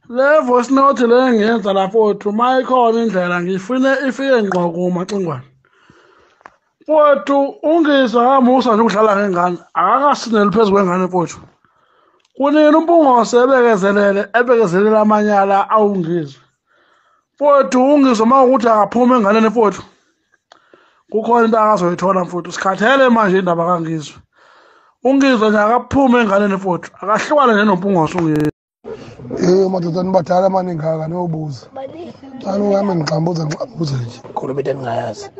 Le voice note le ngiyenza lapho mayikhona indlela ngifune ifike ngqo kumacingwane. Mfowethu ungizwa ngamusa nje ukudlala ngengane akakasineli phezu kwengane mfowethu. Kunini umpungose ebekezelela amanyala awungizwe. Mfowethu ungizwa mawukuthi akaphuma enganeni mfowethu. Kukhona into akazoyithola mfowethu sikhathele manje indaba kangizwe. Ungizwa nje akaphuma enganeni mfowethu akahlukane nje nompungose ungizwe. Madoda nibadala maningaka nobuza. Cala uhambe ngixambuza nje. Khona into engingayazi.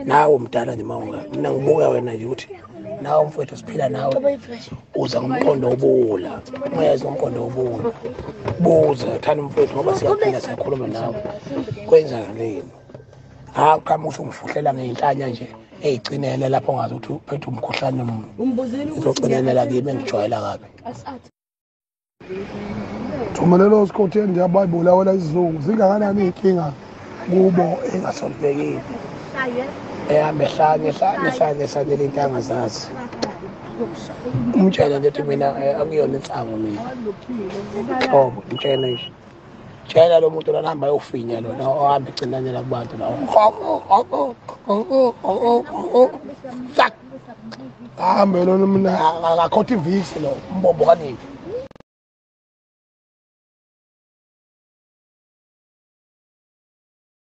Nawe umdala nje mawunga. Mina ngibuka wena nje ukuthi nawe mfowethu siphila nawe. Uza ngomqondo obula. Ungayazi ngomqondo obula. Buza thana mfowethu ngoba siyaphila siyakhuluma nawe. Kwenzakaleni? Qhamuka usungifuhlela ngeinhlanya nje ezicinele lapho ngazi ukuthi uphethe umkhuhlane uzocinela kimi engijwayela kabi. Thumelela uScott ndiyabayibula wena isizungu zingakanani inkinga kubo engasolvekile. Ehambe into angazazi. Umtshela nje mina akuyona insango mina. Thobo umtshela nje. Tshela lo muntu lana hamba yofinya lona ohamba ecinanela kubantu la. Hambe lona mina akakhotha ivisi lo mbombo kanini.